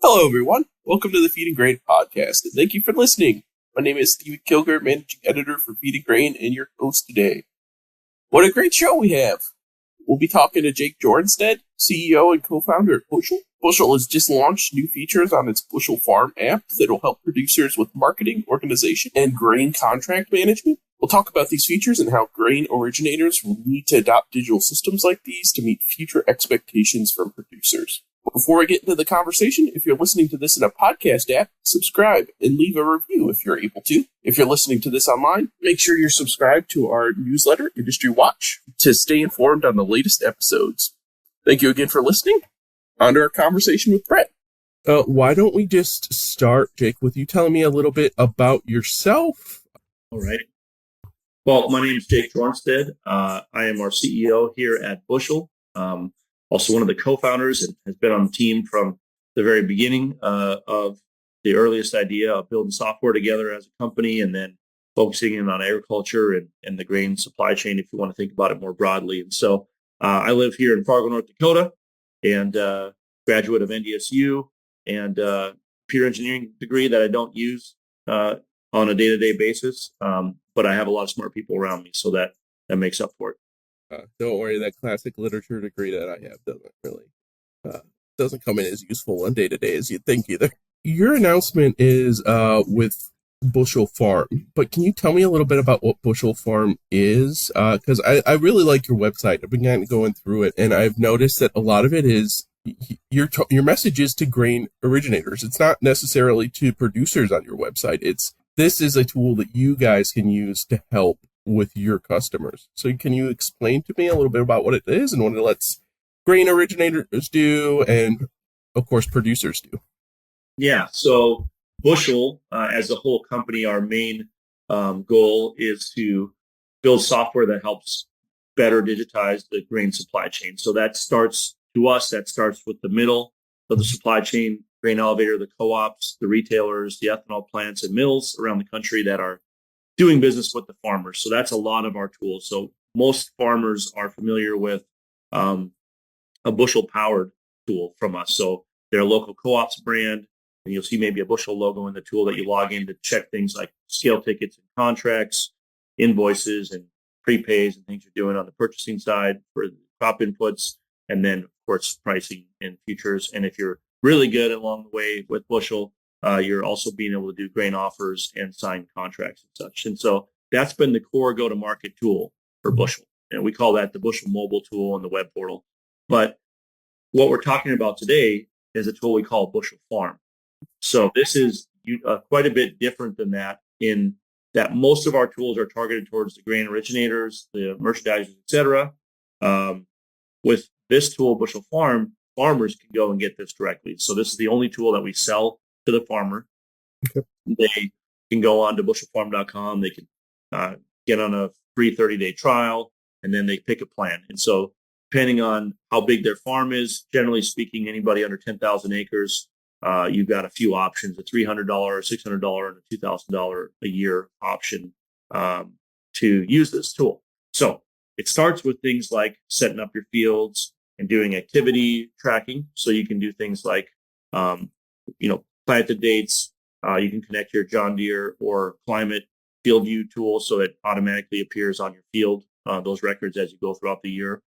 Hello, everyone. Welcome to the Feed and Grain podcast, and thank you for listening. My name is Stephen Kilger, managing editor for Feed and Grain, and your host today. What a great show we have! We'll be talking to Jake Jornstedt, CEO and co-founder at Bushel. Bushel has just launched new features on its Bushel Farm app that will help producers with marketing, organization, and grain contract management. We'll talk about these features and how grain originators will need to adopt digital systems like these to meet future expectations from producers. Before we get into the conversation, if you're listening to this in a podcast app, subscribe and leave a review if you're able to. If you're listening to this online, make sure you're subscribed to our newsletter, Industry Watch, to stay informed on the latest episodes. Thank you again for listening. On to our conversation with Brett. Why don't we just start, Jake, with you telling me a little bit about yourself? All right. Well, my name is Jake Jornstedt. I am our CEO here at Bushel. Also one of the co-founders and has been on the team from the very beginning of the earliest idea of building software together as a company and then focusing in on agriculture and the grain supply chain, if you want to think about it more broadly. And so I live here in Fargo, North Dakota, and graduate of NDSU and computer engineering degree that I don't use on a day-to-day basis. But I have a lot of smart people around me, so that makes up for it. Don't worry, that classic literature degree that I have doesn't come in as useful on day-to-day as you'd think either. Your announcement is with Bushel Farm, but can you tell me a little bit about what Bushel Farm is? Because I really like your website. I've been going through it, and I've noticed that a lot of it is your message is to grain originators. It's not necessarily to producers on your website. This is a tool that you guys can use to help with your customers. So can you explain to me a little bit about what it is and what it lets grain originators do and, of course, producers do? Yeah, so Bushel, as a whole company, our main goal is to build software that helps better digitize the grain supply chain. So that starts with the middle of the supply chain, grain elevator, the co-ops, the retailers, the ethanol plants and mills around the country that are doing business with the farmers. So that's a lot of our tools. So most farmers are familiar with a Bushel powered tool from us. So they're a local co-ops brand, and you'll see maybe a Bushel logo in the tool that you log in to check things like scale tickets and contracts, invoices and prepays and things you're doing on the purchasing side for crop inputs, and then of course pricing and futures. And if you're really good along the way with Bushel, you're also being able to do grain offers and sign contracts and such. And so that's been the core go-to-market tool for Bushel. And we call that the Bushel mobile tool and the web portal. But what we're talking about today is a tool we call Bushel Farm. So this is quite a bit different than that in that most of our tools are targeted towards the grain originators, the merchandisers, et cetera. With this tool, Bushel Farm, farmers can go and get this directly. So this is the only tool that we sell to the farmer. Okay. They can go on to bushelfarm.com. They can get on a free 30-day trial, and then they pick a plan. And so depending on how big their farm is, generally speaking, anybody under 10,000 acres, you've got a few options, a $300, $600, and a $2,000 a year option to use this tool. So it starts with things like setting up your fields and doing activity tracking. So you can do things like, planted dates. You can connect your John Deere or Climate Field View tool so it automatically appears on your field, those records as you go throughout the year.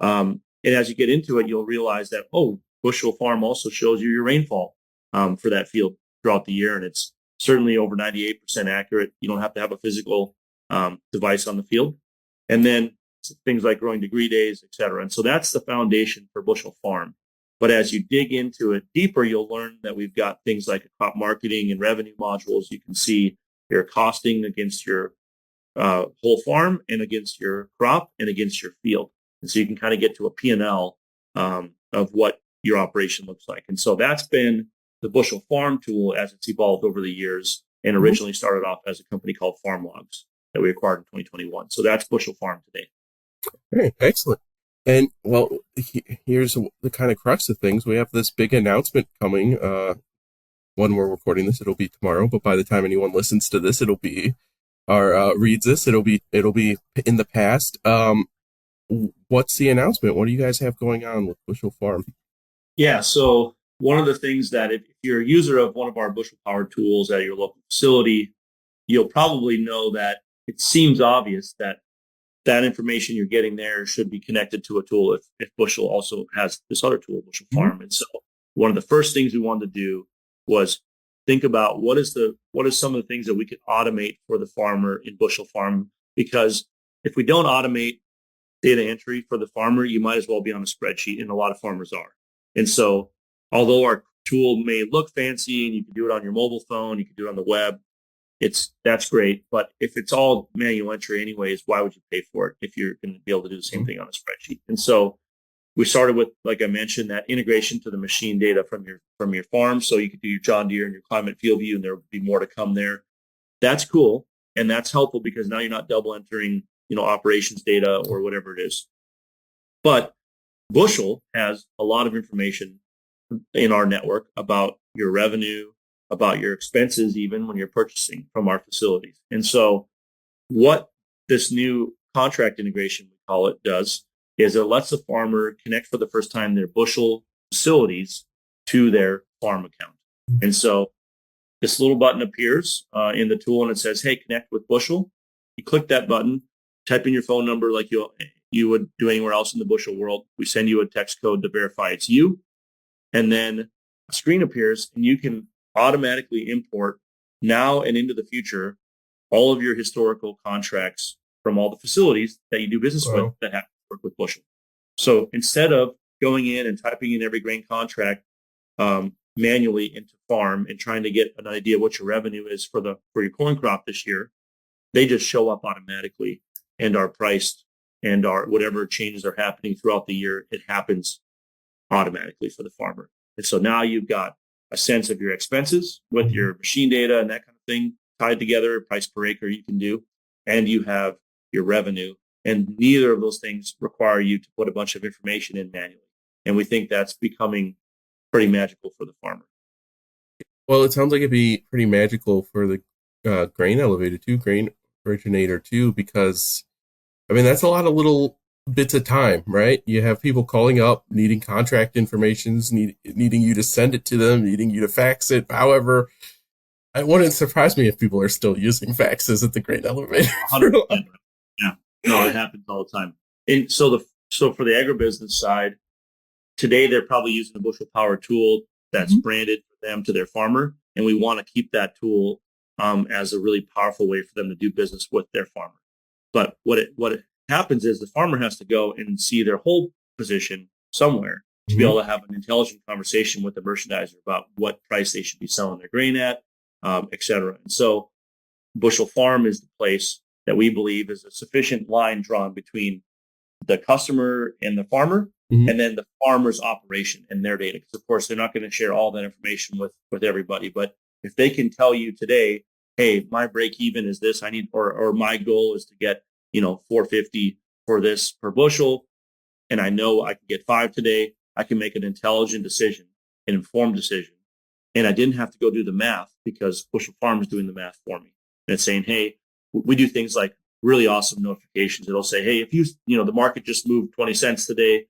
And as you get into it, you'll realize that, Bushel Farm also shows you your rainfall for that field throughout the year. And it's certainly over 98% accurate. You don't have to have a physical device on the field. And then things like growing degree days, et cetera. And so that's the foundation for Bushel Farm. But as you dig into it deeper, you'll learn that we've got things like crop marketing and revenue modules. You can see your costing against your whole farm and against your crop and against your field. And so you can kind of get to a P&L of what your operation looks like. And so that's been the Bushel Farm tool as it's evolved over the years and originally started off as a company called Farm Logs that we acquired in 2021. So that's Bushel Farm today. Hey, excellent. And, well, here's the kind of crux of things. We have this big announcement coming. When we're recording this, it'll be tomorrow. But by the time anyone listens to this, it'll be, or reads this, it'll be in the past. What's the announcement? What do you guys have going on with Bushel Farm? Yeah, so one of the things that if you're a user of one of our bushel powered tools at your local facility, you'll probably know that it seems obvious that that information you're getting there should be connected to a tool if Bushel also has this other tool, Bushel Farm. And so one of the first things we wanted to do was think about what is some of the things that we could automate for the farmer in Bushel Farm, because if we don't automate data entry for the farmer, you might as well be on a spreadsheet, and a lot of farmers are. And so although our tool may look fancy and you can do it on your mobile phone, you can do it on the web, that's great. But if it's all manual entry anyways, why would you pay for it if you're going to be able to do the same thing on a spreadsheet? And so we started with, like I mentioned, that integration to the machine data from your farm. So you could do your John Deere and your Climate Field View, and there would be more to come there. That's cool. And that's helpful because now you're not double entering, operations data or whatever it is. But Bushel has a lot of information in our network about your revenue, about your expenses, even when you're purchasing from our facilities. And so what this new contract integration, we call it, does is it lets the farmer connect for the first time their Bushel facilities to their farm account. And so this little button appears in the tool and it says, hey, connect with Bushel. You click that button, type in your phone number like you would do anywhere else in the Bushel world. We send you a text code to verify it's you. And then a screen appears and you can automatically import now and into the future all of your historical contracts from all the facilities that you do business with that have to work with Bushel. So instead of going in and typing in every grain contract manually into farm and trying to get an idea what your revenue is for your corn crop this year, they just show up automatically and are priced, and whatever changes are happening throughout the year, it happens automatically for the farmer. And so now you've got a sense of your expenses with your machine data and that kind of thing tied together, price per acre you can do, and you have your revenue. And neither of those things require you to put a bunch of information in manually. And we think that's becoming pretty magical for the farmer. Well, it sounds like it'd be pretty magical for the grain elevator too, grain originator too, because that's a lot of little bits of time, right? You have people calling up, needing contract information, needing you to send it to them, needing you to fax it. However, it wouldn't surprise me if people are still using faxes at the grain elevator. 100%. Yeah, no, it happens all the time. And so for the agribusiness side, today they're probably using a Bushel Power tool that's branded for them to their farmer, and we want to keep that tool as a really powerful way for them to do business with their farmer. But what it happens is the farmer has to go and see their whole position somewhere to be able to have an intelligent conversation with the merchandiser about what price they should be selling their grain at, et cetera. And so Bushel Farm is the place that we believe is a sufficient line drawn between the customer and the farmer, and then the farmer's operation and their data. Because of course they're not going to share all that information with everybody. But if they can tell you today, hey, my break even is this, I need, or my goal is to get, $4.50 for this per bushel, and I know I can get 5 today, I can make an intelligent decision, an informed decision. And I didn't have to go do the math because Bushel Farm is doing the math for me. And it's saying, hey, we do things like really awesome notifications. It'll say, hey, if the market just moved 20 cents today,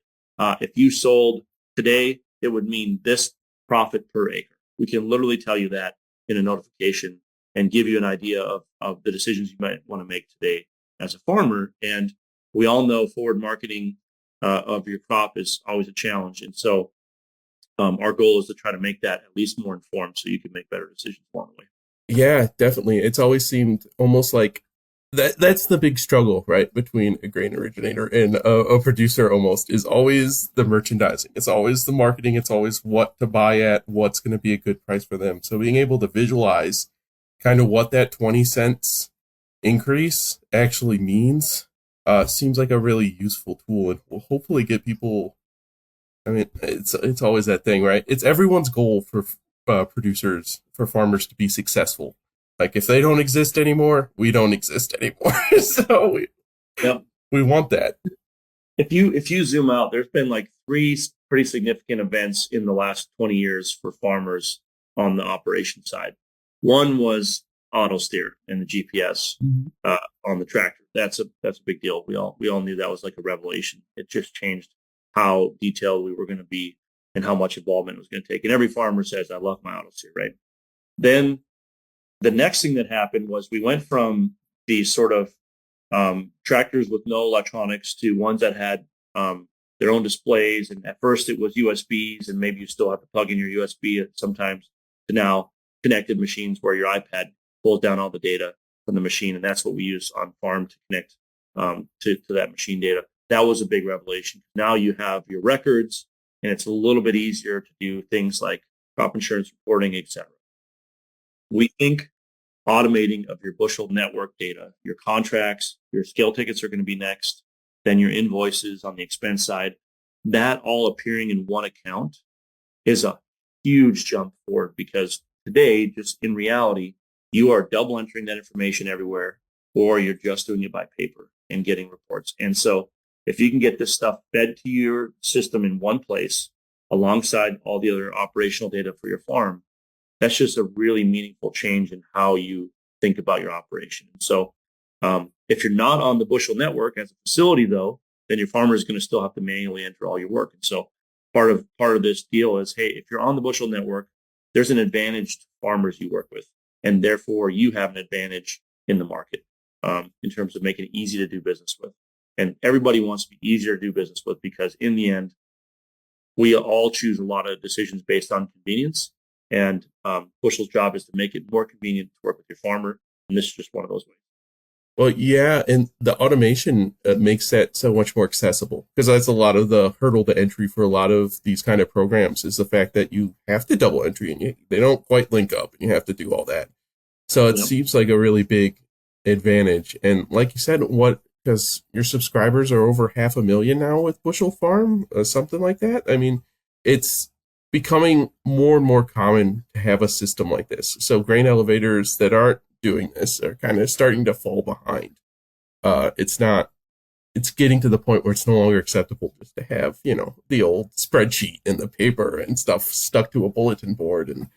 if you sold today, it would mean this profit per acre. We can literally tell you that in a notification and give you an idea of the decisions you might want to make today as a farmer. And we all know forward marketing of your crop is always a challenge. And so our goal is to try to make that at least more informed so you can make better decisions along the way. Yeah, definitely. It's always seemed almost like that's the big struggle, right, between a grain originator and a producer almost, is always the merchandising. It's always the marketing. It's always what to buy at, what's going to be a good price for them. So being able to visualize kind of what that 20 cents increase actually means seems like a really useful tool, and will hopefully get people. It's always that thing, right? It's everyone's goal for producers, for farmers to be successful. Like if they don't exist anymore, we don't exist anymore. So we want that. If you zoom out, there's been like 3 pretty significant events in the last 20 years for farmers on the operation side. One was auto steer and the GPS on the tractor. That's a big deal. We all knew that was like a revelation. It just changed how detailed we were going to be and how much involvement it was going to take. And every farmer says, I love my auto sear, right? Then the next thing that happened was we went from these sort of tractors with no electronics to ones that had their own displays. And at first it was USBs, and maybe you still have to plug in your USB sometimes, to now connected machines where your iPad pulls down all the data from the machine. And that's what we use on farm to connect to that machine data. That was a big revelation. Now you have your records, and it's a little bit easier to do things like crop insurance reporting, etc. We think automating of your bushel network data, your contracts, your scale tickets are going to be next, then your invoices on the expense side, that all appearing in one account is a huge jump forward, because today, just in reality, you are double entering that information everywhere, or you're just doing it by paper and getting reports. And so if you can get this stuff fed to your system in one place alongside all the other operational data for your farm, that's just a really meaningful change in how you think about your operation. And so if you're not on the Bushel network as a facility, though, then your farmer is going to still have to manually enter all your work. And so part of this deal is, hey, if you're on the Bushel network, there's an advantage to farmers you work with, and therefore you have an advantage in the market in terms of making it easy to do business with. And everybody wants to be easier to do business with, because in the end, we all choose a lot of decisions based on convenience. And Bushel's job is to make it more convenient to work with your farmer. And this is just one of those ways. Well, yeah, and the automation makes that so much more accessible, because that's a lot of the hurdle to entry for a lot of these kind of programs, is the fact that you have to double entry and they don't quite link up, and you have to do all that. So it seems like a really big advantage. And like you said, because your subscribers are over 500,000 now with Bushel Farm, something like that. I mean, it's becoming more and more common to have a system like this. So grain elevators that aren't doing this are kind of starting to fall behind. It's getting to the point where it's no longer acceptable just to have, the old spreadsheet in the paper and stuff stuck to a bulletin board, and,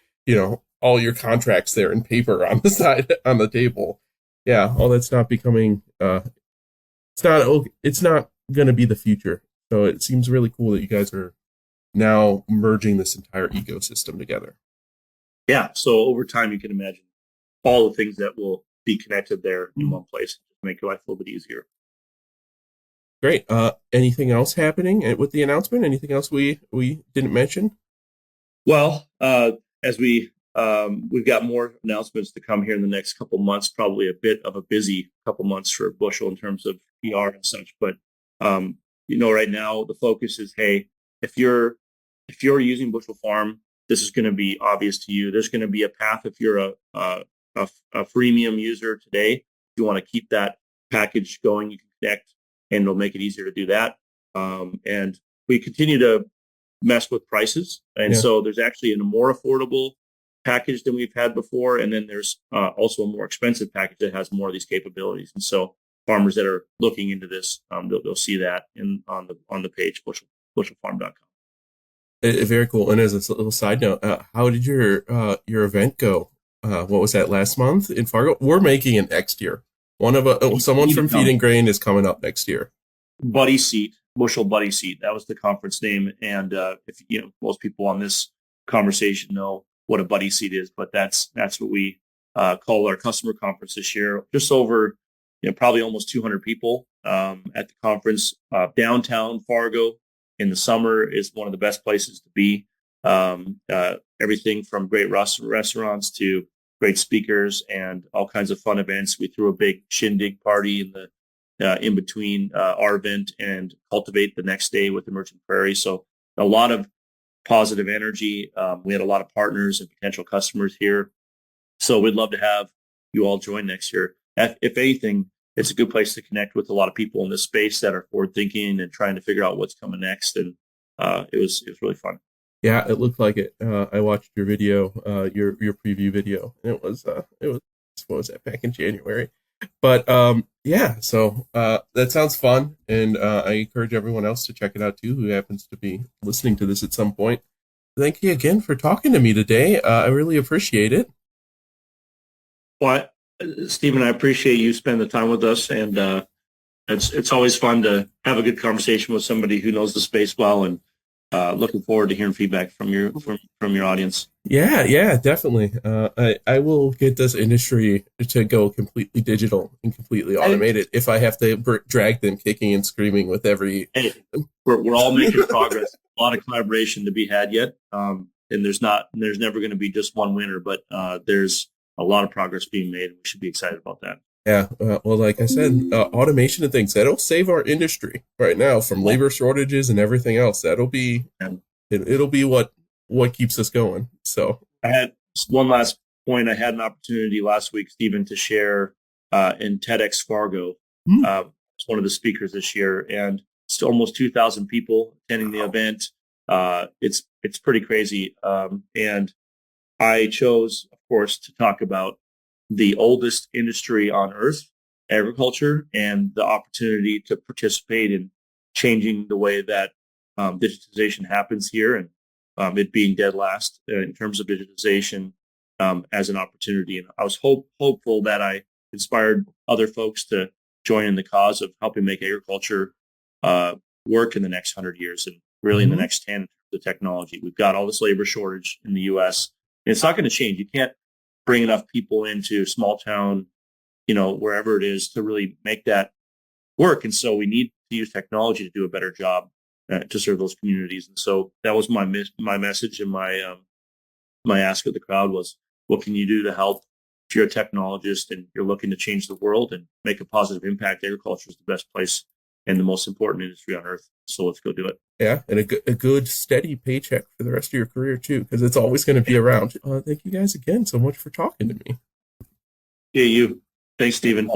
all your contracts there in paper on the side, on the table. Yeah. All that's not becoming, it's not going to be the future. So it seems really cool that you guys are now merging this entire ecosystem together. Yeah. So over time, you can imagine all the things that will be connected there in one place to make your life a little bit easier. Great. Anything else happening with the announcement? Anything else we didn't mention? Well, as we've got more announcements to come here in the next couple months, probably a bit of a busy couple months for Bushel in terms of PR and such. But, right now the focus is, hey, if you're using Bushel Farm, this is going to be obvious to you. There's going to be a path if you're a freemium user today. If you want to keep that package going, you can connect, and it'll make it easier to do that. And we continue to mess with prices. And so there's actually a more affordable package than we've had before. And then there's also a more expensive package that has more of these capabilities. And so farmers that are looking into this, they'll see that on the page, bushelfarm.com. Very cool. And as a little side note, how did your event go? What was that, last month in Fargo? We're making it next year. Someone from Feed and Grain is coming up next year. Buddy Seat, Bushel Buddy Seat. That was the conference name. And if most people on this conversation know what a buddy seat is, but that's what we call our customer conference this year. Just over, probably almost 200 people at the conference. Downtown Fargo in the summer is one of the best places to be. Everything from great restaurants to great speakers and all kinds of fun events. We threw a big shindig party in between our event and Cultivate the next day with Emerging Prairie. So a lot of positive energy. We had a lot of partners and potential customers here. So we'd love to have you all join next year. If anything, it's a good place to connect with a lot of people in this space that are forward thinking and trying to figure out what's coming next. And it was really fun. Yeah, it looked like it. I watched your video, your preview video, and it was what was that, back in January? But so that sounds fun, and I encourage everyone else to check it out too, who happens to be listening to this at some point. Thank you again for talking to me today. I really appreciate it. Well, Stephen, I appreciate you spending the time with us, and it's always fun to have a good conversation with somebody who knows the space well. And looking forward to hearing feedback from your audience. Yeah, definitely. I will get this industry to go completely digital and completely automated if I have to drag them kicking and screaming with every. Hey, we're all making progress. A lot of collaboration to be had yet, and there's never going to be just one winner, but there's a lot of progress being made, and we should be excited about that. Yeah, well, like I said, automation and things that'll save our industry right now from labor shortages and everything else. That'll be it'll be what keeps us going. So I had one last point. I had an opportunity last week, Stephen, to share in TEDx Fargo. I was one of the speakers this year, and it's almost 2,000 people attending the event. It's pretty crazy, and I chose, of course, to talk about the oldest industry on earth, agriculture, and the opportunity to participate in changing the way that digitization happens here, and it being dead last in terms of digitization as an opportunity. And I was hopeful that I inspired other folks to join in the cause of helping make agriculture work in the next 100 years and really in the next 10, the technology. We've got all this labor shortage in the U.S. and it's not going to change. You can't bring enough people into small town, wherever it is, to really make that work. And so we need to use technology to do a better job to serve those communities. And so that was my message, and my ask of the crowd was, what can you do to help? If you're a technologist and you're looking to change the world and make a positive impact, agriculture is the best place and the most important industry on earth. So let's go do it. Yeah, and a good steady paycheck for the rest of your career too, because it's always going to be around. Thank you guys again so much for talking to me. Yeah, you. Thanks, Stephen.